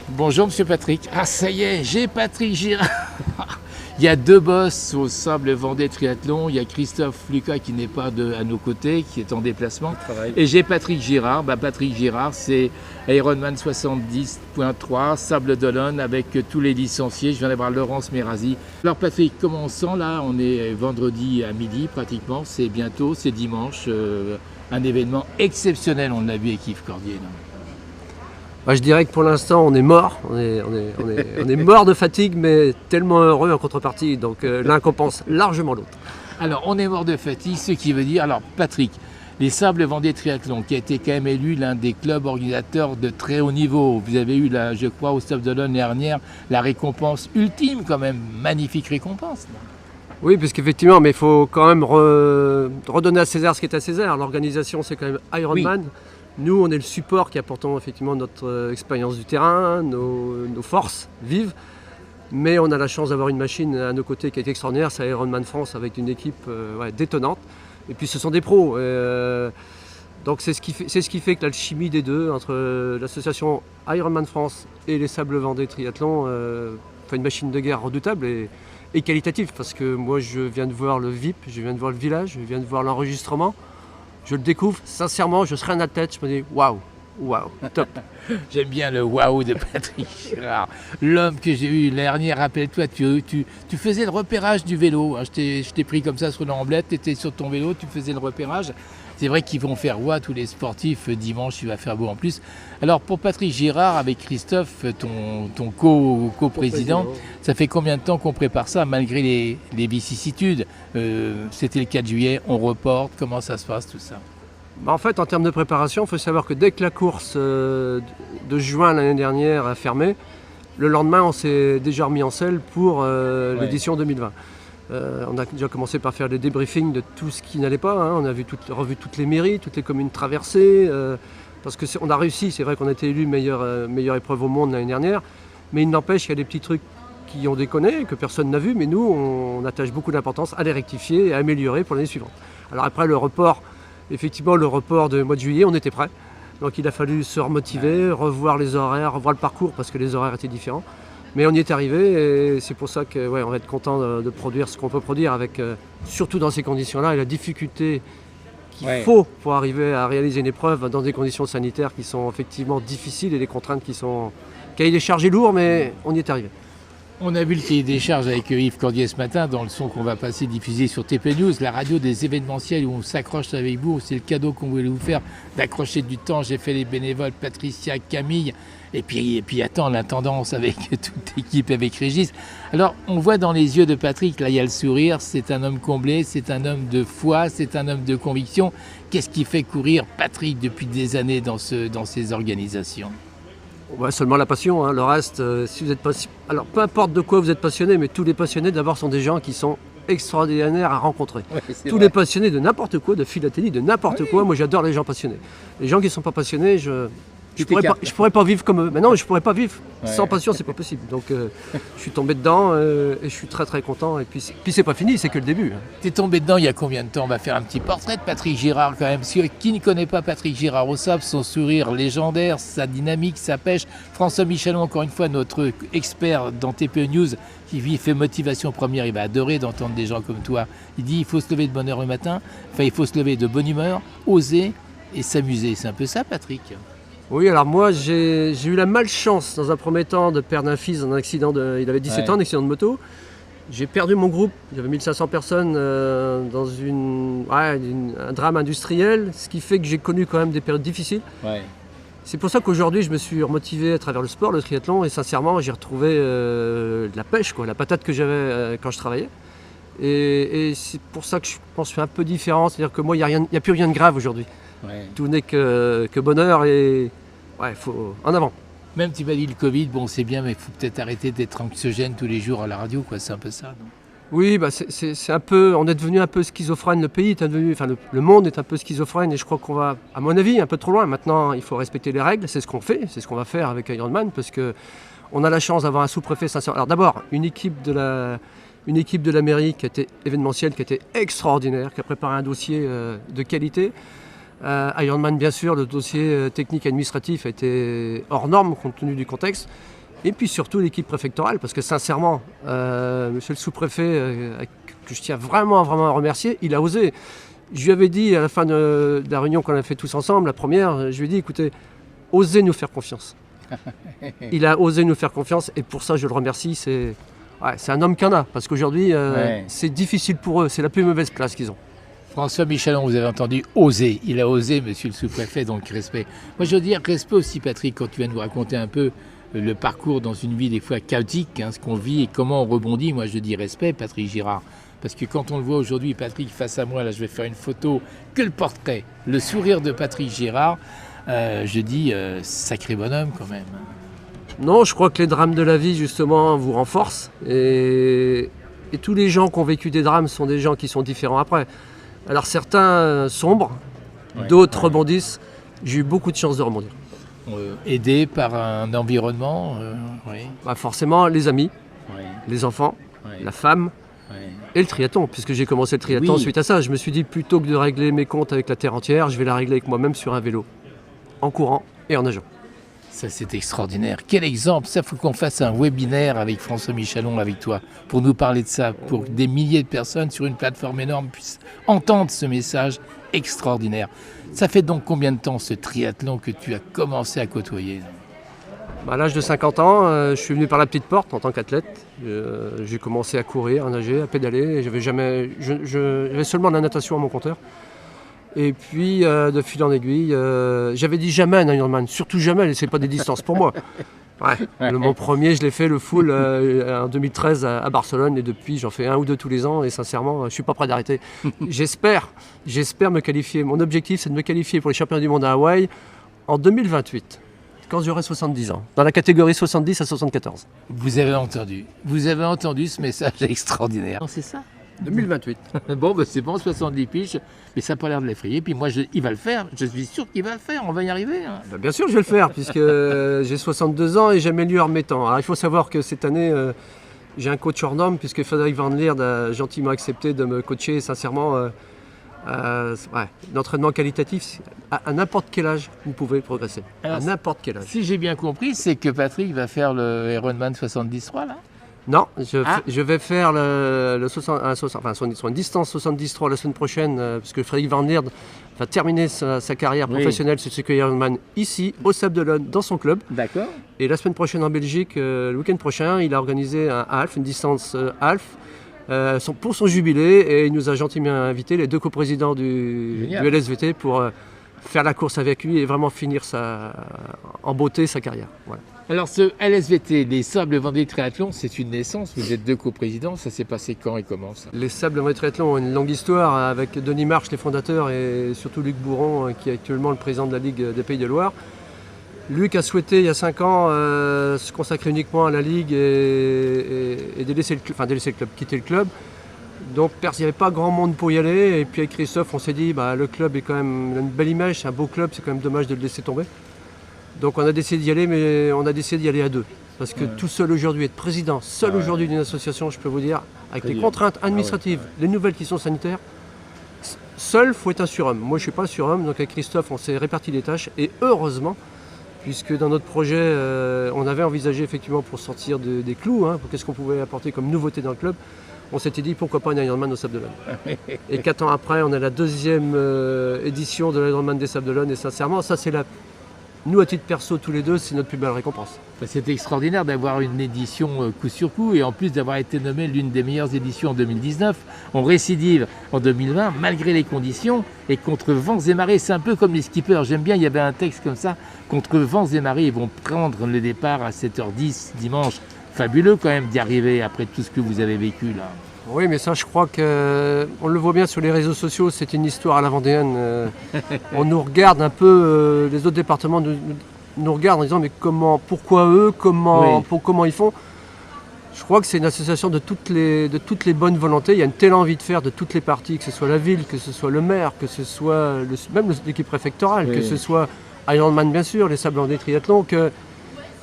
Bonjour Monsieur Patrick. Ah ça y est, j'ai Patrick Girard. Il y a deux boss au Sable Vendée Triathlon. Il y a Christophe Lucas qui n'est pas à nos côtés, qui est en déplacement. Et j'ai Patrick Girard. Patrick Girard, c'est Ironman 70.3, Sable d'Olonne avec tous les licenciés. Je viens d'avoir Laurence Mérazy. Alors Patrick, comment on sent là? On est vendredi à midi pratiquement. C'est bientôt, c'est dimanche. Un événement exceptionnel, on l'a vu avec Yves Cordier. Je dirais que pour l'instant on est mort, on est mort de fatigue, mais tellement heureux en contrepartie, donc l'un compense largement l'autre. Alors on est mort de fatigue, ce qui veut dire, alors Patrick, les Sables Vendée Triathlon, qui a été quand même élu l'un des clubs organisateurs de très haut niveau. Vous avez eu, là, je crois, au Sable d'Olonne l'année dernière, la récompense ultime quand même, magnifique récompense. Oui, puisqu'effectivement, mais il faut quand même redonner à César ce qui est à César. L'organisation, c'est quand même Ironman. Oui. Nous, on est le support qui apportons effectivement notre expérience du terrain, nos forces vives. Mais on a la chance d'avoir une machine à nos côtés qui est extraordinaire, c'est Ironman France avec une équipe détonnante. Et puis ce sont des pros. Donc c'est ce qui fait que l'alchimie des deux, entre l'association Ironman France et les Sables Vendée Triathlon, fait une machine de guerre redoutable et qualitative. Parce que moi, je viens de voir le VIP, je viens de voir le village, je viens de voir l'enregistrement. Je le découvre, sincèrement, je serais un athlète, je me dis waouh, top. J'aime bien le waouh de Patrick Girard. L'homme que j'ai eu l'année dernière, rappelle-toi, tu faisais le repérage du vélo. Je t'ai pris comme ça sur l'emblette, tu étais sur ton vélo, tu faisais le repérage. C'est vrai qu'ils vont faire waouh tous les sportifs, dimanche il va faire beau en plus. Alors pour Patrick Girard, avec Christophe, ton co-président, ça fait combien de temps qu'on prépare ça malgré les vicissitudes? C'était le 4 juillet, on reporte, comment ça se passe tout ça? En fait, en termes de préparation, il faut savoir que dès que la course de juin l'année dernière a fermé, le lendemain, on s'est déjà remis en selle pour l'édition 2020. On a déjà commencé par faire des débriefings de tout ce qui n'allait pas. On a revu toutes les mairies, toutes les communes traversées. Parce qu'on a réussi, c'est vrai qu'on a été élu meilleure épreuve au monde l'année dernière. Mais il n'empêche qu'il y a des petits trucs qui ont déconné, que personne n'a vu. Mais nous, on attache beaucoup d'importance à les rectifier et à améliorer pour l'année suivante. Alors après le report, effectivement, le report du mois de juillet, on était prêts. Donc il a fallu se remotiver, revoir les horaires, revoir le parcours parce que les horaires étaient différents. Mais on y est arrivé et c'est pour ça qu'on va être content de produire ce qu'on peut produire avec, surtout dans ces conditions-là, et la difficulté qu'il faut pour arriver à réaliser une épreuve dans des conditions sanitaires qui sont effectivement difficiles et des contraintes qui sont cahier des charges est lourd, mais on y est arrivé. On a vu le cahier des charges avec Yves Cordier ce matin dans le son qu'on va passer diffuser sur TP News, la radio des événementiels où on s'accroche avec vous. C'est le cadeau qu'on voulait vous faire d'accrocher du temps. J'ai fait les bénévoles, Patricia, Camille, et puis attends, l'intendance avec toute l'équipe, avec Régis. Alors on voit dans les yeux de Patrick, là il y a le sourire, c'est un homme comblé, c'est un homme de foi, c'est un homme de conviction. Qu'est-ce qui fait courir Patrick depuis des années dans ces organisations ? Seulement la passion, le reste, si vous êtes alors peu importe de quoi vous êtes passionné, mais tous les passionnés d'abord sont des gens qui sont extraordinaires à rencontrer. Tous les passionnés de n'importe quoi, de philatélie, de n'importe quoi, moi j'adore les gens passionnés. Les gens qui ne sont pas passionnés, je pourrais pas vivre comme eux. Mais non, je pourrais pas vivre sans passion, c'est pas possible. Donc je suis tombé dedans et je suis très très content. Et puis c'est pas fini, c'est que le début. T'es tombé dedans il y a combien de temps? On va faire un petit portrait de Patrick Girard quand même. Qui ne connaît pas Patrick Girard au Sable, son sourire légendaire, sa dynamique, sa pêche. François Michelon, encore une fois, notre expert dans TPE News, qui fait motivation première. Il va adorer d'entendre des gens comme toi. Il dit il faut se lever de bonne heure le matin. Enfin, il faut se lever de bonne humeur, oser et s'amuser. C'est un peu ça, Patrick. Oui, alors moi j'ai eu la malchance dans un premier temps de perdre un fils dans un accident, il avait 17 ans, un accident de moto. J'ai perdu mon groupe, il y avait 1500 personnes dans un drame industriel, ce qui fait que j'ai connu quand même des périodes difficiles. C'est pour ça qu'aujourd'hui je me suis remotivé à travers le sport, le triathlon, et sincèrement j'ai retrouvé la pêche, la patate que j'avais quand je travaillais. Et c'est pour ça que je pense que je suis un peu différent, c'est-à-dire que moi il n'y a plus rien de grave aujourd'hui. Tout n'est que bonheur et il faut en avant. Même tu m'as dit le Covid, bon c'est bien, mais il faut peut-être arrêter d'être anxiogène tous les jours à la radio, c'est un peu ça, non? Oui, bah c'est un peu, on est devenu un peu schizophrène, le pays est devenu, enfin le monde est un peu schizophrène et je crois qu'on va, à mon avis, un peu trop loin. Maintenant, il faut respecter les règles, c'est ce qu'on fait, c'est ce qu'on va faire avec Ironman parce que on a la chance d'avoir un sous-préfet sincère. Alors d'abord, une équipe de la mairie qui a été événementielle, qui a été extraordinaire, qui a préparé un dossier de qualité. Ironman, bien sûr, le dossier technique et administratif a été hors norme compte tenu du contexte. Et puis surtout l'équipe préfectorale, parce que sincèrement, monsieur le sous-préfet, que je tiens vraiment à remercier, il a osé. Je lui avais dit à la fin de la réunion qu'on a fait tous ensemble, la première, je lui ai dit, écoutez, osez nous faire confiance. Il a osé nous faire confiance et pour ça je le remercie. C'est un homme qu'il y en a, parce qu'aujourd'hui c'est difficile pour eux, c'est la plus mauvaise place qu'ils ont. François Michalon, vous avez entendu oser. Il a osé, monsieur le sous-préfet, donc respect. Moi je veux dire respect aussi, Patrick, quand tu viens de nous raconter un peu le parcours dans une vie des fois chaotique, ce qu'on vit et comment on rebondit. Moi je dis respect, Patrick Girard. Parce que quand on le voit aujourd'hui, Patrick face à moi, là je vais faire une photo, que le portrait, le sourire de Patrick Girard, je dis sacré bonhomme quand même. Non, je crois que les drames de la vie justement vous renforcent et tous les gens qui ont vécu des drames sont des gens qui sont différents après. Alors certains sombrent, d'autres rebondissent. J'ai eu beaucoup de chance de rebondir. Aidé par un environnement, Bah forcément les amis, les enfants, la femme et le triathlon, puisque j'ai commencé le triathlon suite à ça. Je me suis dit plutôt que de régler mes comptes avec la terre entière, je vais la régler avec moi-même sur un vélo, en courant et en nageant. Ça c'est extraordinaire. Quel exemple. Ça, il faut qu'on fasse un webinaire avec François Michalon, avec toi, pour nous parler de ça, pour que des milliers de personnes sur une plateforme énorme puissent entendre ce message extraordinaire. Ça fait donc combien de temps ce triathlon que tu as commencé à côtoyer ? À l'âge de 50 ans, je suis venu par la petite porte en tant qu'athlète. J'ai commencé à courir, à nager, à pédaler. J'avais seulement de la natation à mon compteur. Et puis, de fil en aiguille, j'avais dit jamais un Ironman, surtout jamais, laissez pas des distances pour moi. Mon premier, je l'ai fait le full en 2013 à Barcelone et depuis, j'en fais un ou deux tous les ans et sincèrement, je suis pas prêt d'arrêter. J'espère me qualifier. Mon objectif, c'est de me qualifier pour les championnats du monde à Hawaï en 2028. Quand j'aurai 70 ans, dans la catégorie 70 à 74. Vous avez entendu ce message extraordinaire. C'est ça 2028. Bon, c'est bon, 70 piges, mais ça n'a pas l'air de l'effrayer. Puis moi, il va le faire, je suis sûr qu'il va le faire, on va y arriver. Bien sûr, je vais le faire, puisque j'ai 62 ans et j'améliore mes temps. Alors, il faut savoir que cette année, j'ai un coach hors norme, puisque Frédéric Van Leerd a gentiment accepté de me coacher, sincèrement. L'entraînement qualitatif, à n'importe quel âge, vous pouvez progresser. Alors, à n'importe quel âge. Si j'ai bien compris, c'est que Patrick va faire le Ironman 73 là ? Non, je vais faire une distance 73 la semaine prochaine, parce que Frédéric Van Leerd va terminer sa carrière professionnelle sur ce Ironman ici, au Sable d'Olonne, dans son club. D'accord. Et la semaine prochaine en Belgique, le week-end prochain, il a organisé un half, une distance half, pour son jubilé, et il nous a gentiment invité les deux coprésidents du LSVT pour faire la course avec lui et vraiment finir en beauté sa carrière. Voilà. Alors ce LSVT, les Sables Vendée Triathlon, c'est une naissance, vous êtes deux coprésidents, ça s'est passé quand et comment ça ? Les Sables Vendée Triathlon ont une longue histoire avec Denis Marche, les fondateurs, et surtout Luc Bourron, qui est actuellement le président de la Ligue des Pays de Loire. Luc a souhaité il y a 5 ans se consacrer uniquement à la Ligue et délaisser le club, quitter le club. Donc il n'y avait pas grand monde pour y aller, et puis avec Christophe on s'est dit le club est quand même une belle image, c'est un beau club, c'est quand même dommage de le laisser tomber. Donc on a décidé d'y aller, mais on a décidé d'y aller à deux. Parce que tout seul aujourd'hui, être président, aujourd'hui d'une association, je peux vous dire, avec les contraintes administratives, les nouvelles qui sont sanitaires, seul, il faut être un surhomme. Moi je ne suis pas un surhomme, donc avec Christophe on s'est réparti les tâches, et heureusement, puisque dans notre projet, on avait envisagé effectivement pour sortir des clous, pour qu'est-ce qu'on pouvait apporter comme nouveauté dans le club, on s'était dit pourquoi pas un Ironman au Sable d'Olonne. Et 4 ans après, on a la 2e édition de l'Ironman des Sables d'Olonne, et sincèrement, ça c'est nous, à titre perso, tous les deux, c'est notre plus belle récompense. C'est extraordinaire d'avoir une édition coup sur coup et en plus d'avoir été nommé l'une des meilleures éditions en 2019. On récidive en 2020 malgré les conditions et contre vents et marées. C'est un peu comme les skippers. J'aime bien, il y avait un texte comme ça. Contre vents et marées, ils vont prendre le départ à 7h10 dimanche. Fabuleux quand même d'y arriver après tout ce que vous avez vécu là. Oui, mais ça, je crois qu'on le voit bien sur les réseaux sociaux, c'est une histoire à la vendéenne. On nous regarde un peu, les autres départements nous regardent en disant mais pourquoi eux, comment ils font. Je crois que c'est une association de toutes les bonnes volontés. Il y a une telle envie de faire de toutes les parties, que ce soit la ville, que ce soit le maire, que ce soit même l'équipe préfectorale, que ce soit Ironman bien sûr, les Sables Vendée Triathlon, que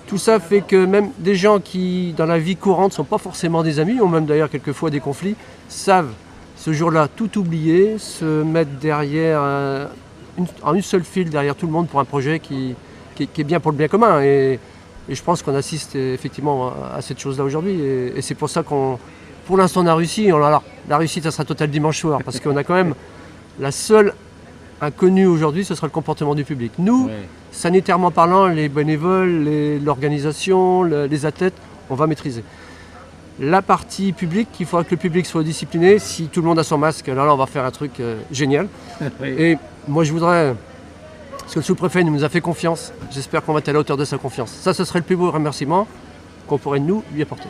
tout ça fait que même des gens qui, dans la vie courante, ne sont pas forcément des amis, ont même d'ailleurs quelquefois des conflits, savent ce jour-là tout oublier, se mettre derrière, en une seule file derrière tout le monde pour un projet qui est bien pour le bien commun. Et je pense qu'on assiste effectivement à cette chose-là aujourd'hui. Et c'est pour ça pour l'instant, on a réussi. Alors, la réussite, ça sera total dimanche soir, parce qu'on a quand même la seule inconnue aujourd'hui, ce sera le comportement du public. Nous, sanitairement parlant, les bénévoles, l'organisation, les athlètes, on va maîtriser. La partie publique, il faudra que le public soit discipliné. Si tout le monde a son masque, alors là, on va faire un truc génial. Et moi, je voudrais... Parce que le sous-préfet nous a fait confiance. J'espère qu'on va être à la hauteur de sa confiance. Ça, ce serait le plus beau remerciement qu'on pourrait nous lui apporter.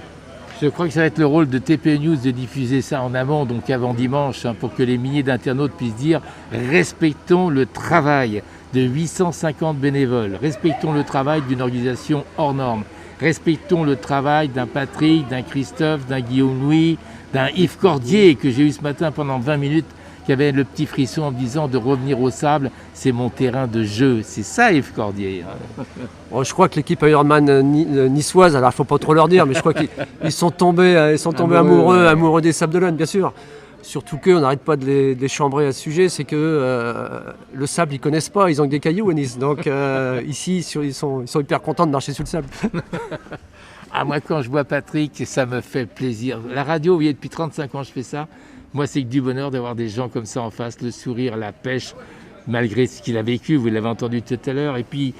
Je crois que ça va être le rôle de TP News de diffuser ça en amont, donc avant dimanche, pour que les milliers d'internautes puissent dire « Respectons le travail de 850 bénévoles, respectons le travail d'une organisation hors norme, respectons le travail d'un Patrick, d'un Christophe, d'un Guillaume Louis, d'un Yves Cordier que j'ai eu ce matin pendant 20 minutes, qui avait le petit frisson en me disant de revenir au sable, c'est mon terrain de jeu. C'est ça Yves Cordier. Bon, je crois que l'équipe Ironman niçoise, alors il ne faut pas trop leur dire, mais je crois qu'ils sont tombés amoureux des Sables d'Olonne, bien sûr. Surtout qu'on n'arrête pas de les chambrer à ce sujet, c'est que le sable, ils ne connaissent pas, ils ont que des cailloux à Nice. Donc ici, ils sont hyper contents de marcher sur le sable. Ah, moi, quand je vois Patrick, ça me fait plaisir. La radio, vous voyez, depuis 35 ans, je fais ça. Moi, c'est que du bonheur d'avoir des gens comme ça en face, le sourire, la pêche, malgré ce qu'il a vécu, vous l'avez entendu tout à l'heure. Et puis,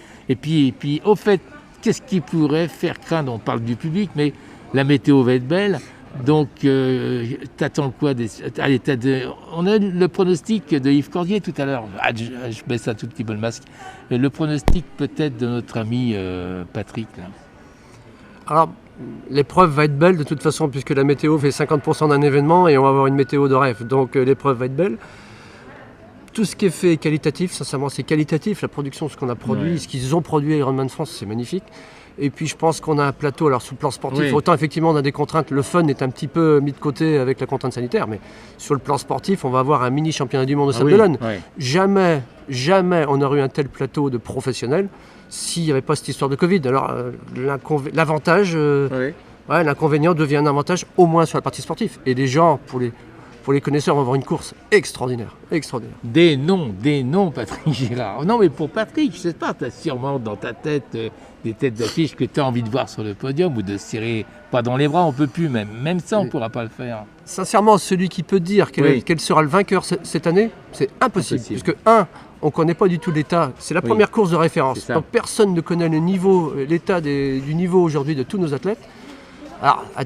au fait, qu'est-ce qui pourrait faire craindre? On parle du public, mais la météo va être belle. Donc, t'attends quoi Allez, on a le pronostic de Yves Cordier tout à l'heure. Ah, je baisse un tout petit peu le masque. Le pronostic peut-être de notre ami Patrick, là. Alors, l'épreuve va être belle de toute façon, puisque la météo fait 50% d'un événement et on va avoir une météo de rêve. Donc l'épreuve va être belle. Tout ce qui est fait est qualitatif, sincèrement c'est qualitatif. La production, ce qu'on a produit, ce qu'ils ont produit à Ironman France, c'est magnifique. Et puis je pense qu'on a un plateau, alors sous le plan sportif, autant effectivement on a des contraintes, le fun est un petit peu mis de côté avec la contrainte sanitaire, mais sur le plan sportif, on va avoir un mini championnat du monde de Sables d'Olonne. Jamais on aurait eu un tel plateau de professionnels s'il n'y avait pas cette histoire de Covid. Alors l'avantage, l'inconvénient devient un avantage au moins sur la partie sportive. Et les gens, pour les connaisseurs, vont avoir une course extraordinaire. Des noms, Patrick Girard. Non, mais pour Patrick, je sais pas, tu as sûrement dans ta tête des têtes d'affiche que tu as envie de voir sur le podium ou de serrer, pas dans les bras, on peut plus même. Même ça, on ne pourra pas le faire. Sincèrement, celui qui peut dire quel sera le vainqueur cette année, c'est impossible. Puisque, on ne connaît pas du tout l'état. C'est la première course de référence. Donc personne ne connaît l'état du niveau aujourd'hui de tous nos athlètes. Alors, à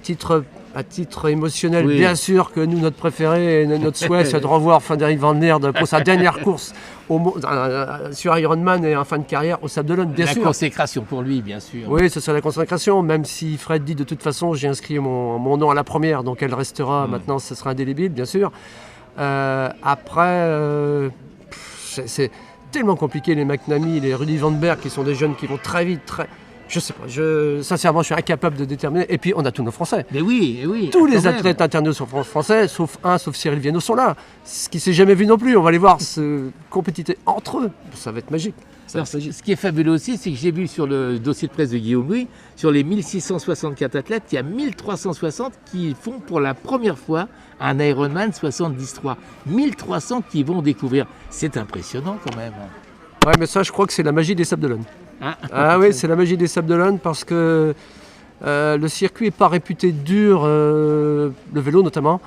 titre émotionnel, bien sûr que nous, notre préféré et notre souhait, c'est de revoir Frédéric Van Lierde pour sa dernière course sur Ironman et en fin de carrière au Sables d'Olonne, bien sûr. La consécration pour lui, bien sûr. Oui, ce sera la consécration, même si Fred dit de toute façon, j'ai inscrit mon nom à la première, donc elle restera, maintenant ce sera indélébile, bien sûr. Après, c'est tellement compliqué, les McNamee, les Rudy Van Berg, qui sont des jeunes qui vont très vite, je sais pas, sincèrement, je suis incapable de déterminer. Et puis, on a tous nos Français. Mais oui. Tous les athlètes internationaux sont français, sauf Cyril Viennot sont là. Ce qui s'est jamais vu non plus. On va les voir se compétiter entre eux. Ça va être magique. Alors, ce qui est fabuleux aussi, c'est que j'ai vu sur le dossier de presse de Guillaume Louis, sur les 1664 athlètes, il y a 1360 qui font pour la première fois un Ironman 73. 1300 qui vont découvrir. C'est impressionnant quand même. Ouais, mais ça, je crois que c'est la magie des Sables d'Olonne. Ah oui, c'est la magie des Sables d'Olonne parce que le circuit n'est pas réputé dur, le vélo notamment.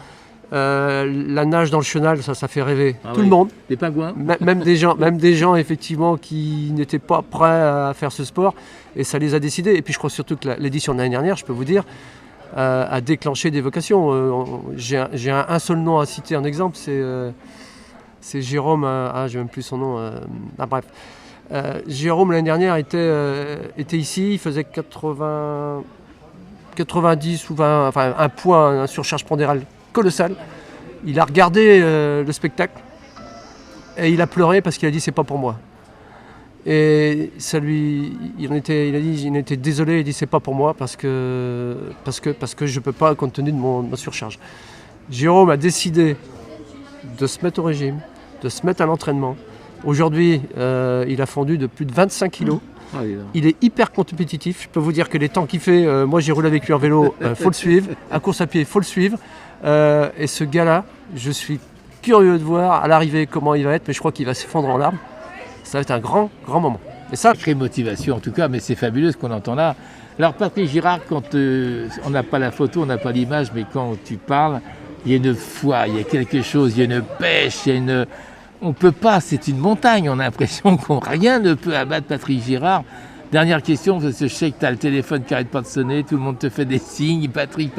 La nage dans le chenal, ça fait rêver tout le monde. Des pingouins. Même des gens effectivement qui n'étaient pas prêts à faire ce sport et ça les a décidés. Et puis je crois surtout que l'édition de l'année dernière, je peux vous dire, a déclenché des vocations. J'ai un seul nom à citer en exemple, c'est Jérôme, je n'ai même plus son nom, bref. Jérôme l'année dernière était ici, il faisait 90 ou 20, enfin un poids, une surcharge pondérale colossale. Il a regardé le spectacle et il a pleuré parce qu'il a dit c'est pas pour moi. Et ça il en était désolé, il dit c'est pas pour moi parce que je peux pas compte tenu de ma surcharge. Jérôme a décidé de se mettre au régime, de se mettre à l'entraînement. Aujourd'hui, il a fondu de plus de 25 kilos. Il est hyper compétitif. Je peux vous dire que les temps qu'il fait, moi j'ai roulé avec lui en vélo, faut le suivre. À course à pied, il faut le suivre. Et ce gars-là, je suis curieux de voir à l'arrivée comment il va être, mais je crois qu'il va s'effondrer en larmes. Ça va être un grand, grand moment. Et ça, sacrée motivation en tout cas, mais c'est fabuleux ce qu'on entend là. Alors Patrick Girard, quand on n'a pas la photo, on n'a pas l'image, mais quand tu parles, il y a une foi, il y a quelque chose, il y a une pêche, il y a une... On ne peut pas, c'est une montagne, on a l'impression qu'on rien ne peut abattre Patrick Girard. Dernière question, parce que je sais que tu as le téléphone qui n'arrête pas de sonner, tout le monde te fait des signes, Patrick,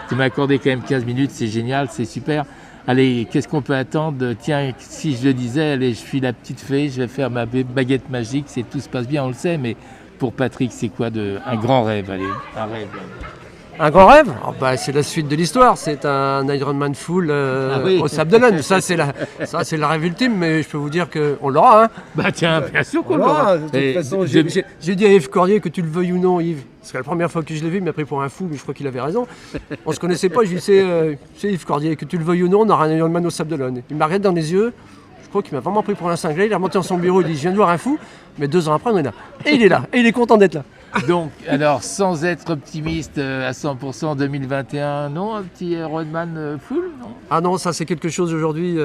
tu m'as accordé quand même 15 minutes, c'est génial, c'est super. Allez, qu'est-ce qu'on peut attendre? Tiens, si je le disais, allez, je suis la petite fée, je vais faire ma baguette magique, tout se passe bien, on le sait, mais pour Patrick, c'est quoi un grand rêve? Allez, un rêve. Un grand rêve? C'est la suite de l'histoire, c'est un Ironman full au Sable d'Olonne. Ça c'est le rêve ultime, mais je peux vous dire qu'on l'aura. Hein. Tiens, bien sûr qu'on l'aura. De toute façon, j'ai dit à Yves Cordier, que tu le veuilles ou non, Yves, c'est la première fois que je l'ai vu, il m'a pris pour un fou, mais je crois qu'il avait raison. On se connaissait pas, je lui ai dit, c'est Yves Cordier, que tu le veuilles ou non, on aura un Ironman au Sable d'Olonne. Il m'a regardé dans les yeux, je crois qu'il m'a vraiment pris pour un cinglé, il est remonté dans son bureau, il dit, je viens de voir un fou, mais 2 ans après, on est là. Et il est là, et il est content d'être là. Donc, alors, sans être optimiste à 100% 2021, non, un petit Ironman full, non? Ah non, ça c'est quelque chose aujourd'hui,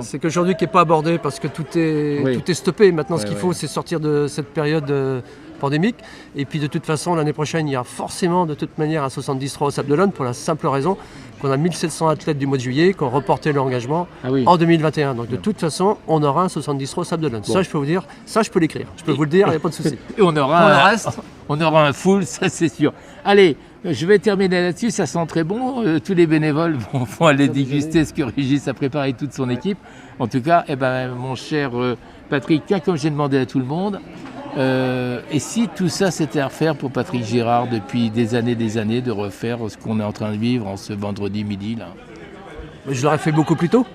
c'est qu'aujourd'hui qui n'est pas abordé parce que tout est stoppé. Maintenant, ce qu'il faut, c'est sortir de cette période pandémique. Et puis de toute façon, l'année prochaine, il y a forcément de toute manière un 73 au Sable d'Olonne pour la simple raison qu'on a 1700 athlètes du mois de juillet qui ont reporté leur engagement en 2021. Donc de toute façon, on aura un 73 au Sable d'Olonne. Bon. Ça, je peux vous dire, ça, je peux l'écrire. Je peux vous le dire, il n'y a pas de souci. Et on aura un full, ça c'est sûr. Allez, je vais terminer là-dessus, ça sent très bon. Tous les bénévoles vont aller déguster ce que Régis a préparé toute son équipe. En tout cas, mon cher Patrick, comme j'ai demandé à tout le monde, et si tout ça c'était à refaire pour Patrick Girard depuis des années, de refaire ce qu'on est en train de vivre en ce vendredi midi là? Je l'aurais fait beaucoup plus tôt.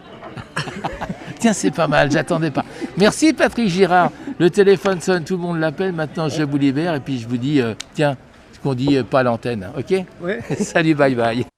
Tiens, c'est pas mal, j'attendais pas. Merci Patrick Girard. Le téléphone sonne, tout le monde l'appelle. Maintenant, je vous libère et puis je vous dis, tiens, ce qu'on dit pas à l'antenne, ok? Ouais. Salut, bye bye.